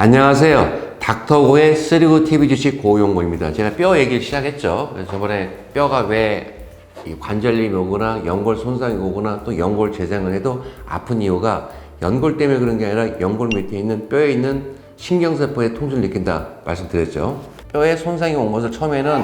안녕하세요. 닥터고의 3구 TV 주식 고용고입니다. 제가 뼈 얘기를 시작했죠. 그래서 저번에 뼈가 왜 이 관절염이 오거나 연골 손상이 오거나 또 연골 재생을 해도 아픈 이유가 연골 때문에 그런 게 아니라 연골 밑에 있는 뼈에 있는 신경세포의 통증을 느낀다 말씀드렸죠. 뼈에 손상이 온 것을 처음에는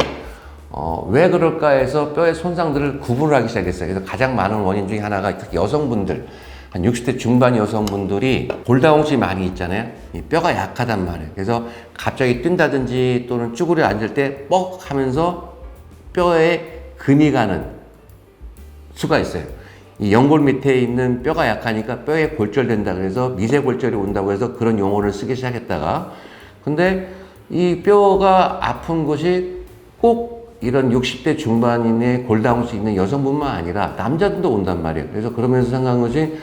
왜 그럴까 해서 뼈의 손상들을 구분을 하기 시작했어요. 그래서 가장 많은 원인 중에 하나가 특히 여성분들, 한 60대 중반 여성분들이 골다공증이 많이 있잖아요. 이 뼈가 약하단 말이에요. 그래서 갑자기 뛴다든지 또는 쭈그려 앉을 때 뻑 하면서 뼈에 금이 가는 수가 있어요. 이 연골 밑에 있는 뼈가 약하니까 뼈에 골절된다 그래서 미세골절이 온다고 해서 그런 용어를 쓰기 시작했다가, 근데 이 뼈가 아픈 것이 꼭 이런 60대 중반인의 골다공증이 있는 여성뿐만 아니라 남자들도 온단 말이에요. 그래서 그러면서 생각한 것이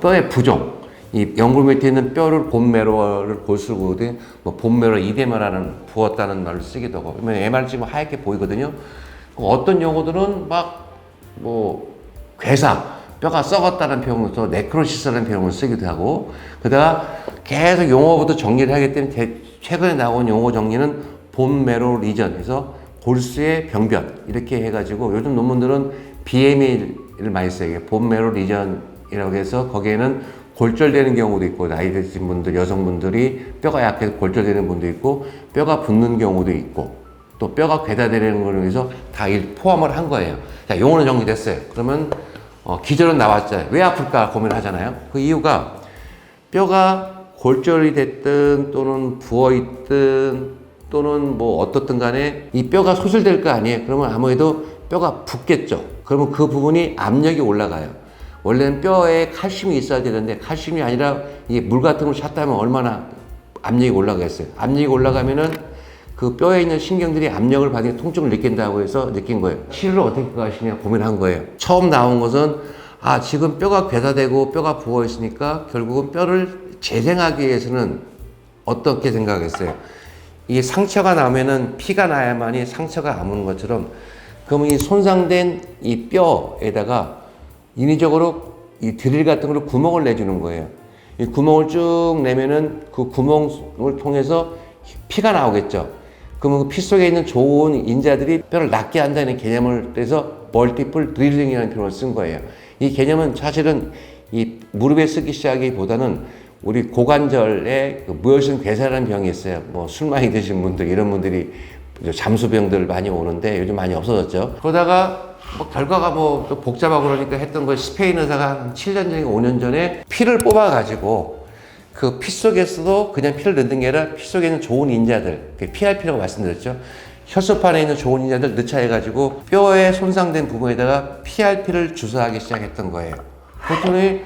뼈의 부종, 이 연골 밑에 있는 뼈를 본매로를 골수고 뭐 본매로 이데마라는 부었다는 말을 쓰기도 하고, 그러면 MRC 뭐 하얗게 보이거든요. 어떤 용어들은 막 뭐 괴사, 뼈가 썩었다는 표현을 써 네크로시스라는 표현을 쓰기도 하고, 그러다가 계속 용어부터 정리를 하기 때문에 최근에 나온 용어 정리는 본매로 리전에서 골수의 병변 이렇게 해가지고, 요즘 논문들은 BMA를 많이 써요. 본매로 리전이라고 해서 거기에는 골절되는 경우도 있고, 나이 드신 분들, 여성분들이 뼈가 약해서 골절되는 분도 있고, 뼈가 붓는 경우도 있고, 또 뼈가 괴다되는 거를 위해서 다 포함을 한 거예요. 자, 용어는 정리됐어요. 그러면 기절은 나왔잖아요. 왜 아플까 고민을 하잖아요. 그 이유가 뼈가 골절이 됐든 또는 부어있든 또는 뭐 어떻든 간에 이 뼈가 소실될 거 아니에요. 그러면 아무래도 뼈가 붓겠죠. 그러면 그 부분이 압력이 올라가요. 원래는 뼈에 칼슘이 있어야 되는데 칼슘이 아니라 이게 물 같은 걸 찼다면 얼마나 압력이 올라가겠어요. 압력이 올라가면은 그 뼈에 있는 신경들이 압력을 받으니 통증을 느낀다고 해서 느낀 거예요. 치료를 어떻게 하시냐 고민한 거예요. 처음 나온 것은 지금 뼈가 괴사되고 뼈가 부어 있으니까 결국은 뼈를 재생하기 위해서는 어떻게 생각했어요? 이게 상처가 나면은 피가 나야만이 상처가 아무는 것처럼, 그러면 이 손상된 이 뼈에다가 인위적으로 이 드릴 같은 걸로 구멍을 내주는 거예요. 이 구멍을 쭉 내면은 그 구멍을 통해서 피가 나오겠죠. 그러면 그 피 속에 있는 좋은 인자들이 뼈를 낫게 한다는 개념을 해서 멀티플 드릴링이라는 표현을 쓴 거예요. 이 개념은 사실은 이 무릎에 쓰기 시작하기보다는 우리 고관절에 그 무혈성 괴사라는 병이 있어요. 뭐 술 많이 드신 분들, 이런 분들이 잠수병들 많이 오는데 요즘 많이 없어졌죠. 그러다가 뭐 결과가 뭐 또 복잡하고 그러니까 했던 거, 스페인 의사가 한 7년 전에 5년 전에 피를 뽑아가지고 그 피 속에서도 그냥 피를 넣는 게 아니라 피 속에 있는 좋은 인자들, PRP라고 말씀드렸죠. 혈소판에 있는 좋은 인자들 넣자해가지고 뼈에 손상된 부분에다가 PRP를 주사하기 시작했던 거예요. 그랬더니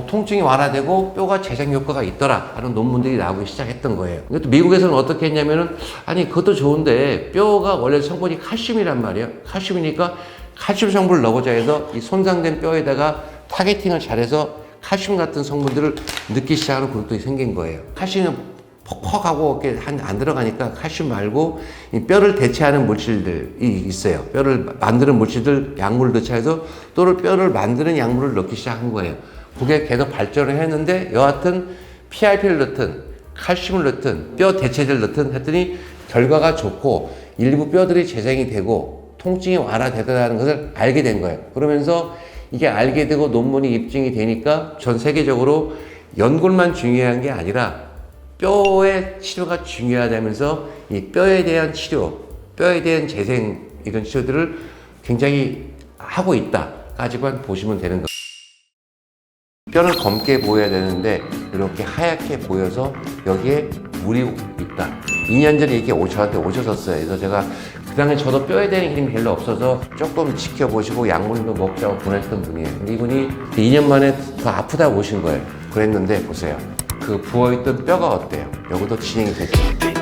통증이 완화되고 뼈가 재생 효과가 있더라 하는 논문들이 나오기 시작했던 거예요. 또 미국에서는 어떻게 했냐면은, 아니 그것도 좋은데 뼈가 원래 성분이 칼슘이란 말이에요. 칼슘이니까 칼슘 성분을 넣어보자 해서 이 손상된 뼈에다가 타겟팅을 잘해서 칼슘 같은 성분들을 넣기 시작하는 그룹도 생긴 거예요. 칼슘은 퍽퍽하고 이렇게 안 들어가니까 칼슘 말고 이 뼈를 대체하는 물질들이 있어요. 뼈를 만드는 물질들, 약물을 넣자 해서 또 뼈를 만드는 약물을 넣기 시작한 거예요. 그게 계속 발전을 했는데 여하튼 PRP를 넣든 칼슘을 넣든 뼈 대체제를 넣든 했더니 결과가 좋고 일부 뼈들이 재생이 되고 통증이 완화되더라는 것을 알게 된 거예요. 그러면서 이게 알게 되고 논문이 입증이 되니까 전 세계적으로 연골만 중요한 게 아니라 뼈의 치료가 중요하다면서 이 뼈에 대한 치료, 뼈에 대한 재생, 이런 치료들을 굉장히 하고 있다까지만 보시면 되는 거예요. 뼈는 검게 보여야 되는데 이렇게 하얗게 보여서 여기에 물이 있다. 2년 전에 이렇게 저한테 오셨었어요. 그래서 제가 그 당시에 저도 뼈에 대한 힘이 별로 없어서 조금 지켜보시고 약물도 먹자고 보냈던 분이에요. 근데 이분이 2년 만에 더 아프다고 오신 거예요. 그랬는데 보세요. 그 부어있던 뼈가 어때요? 여기도 진행이 되죠.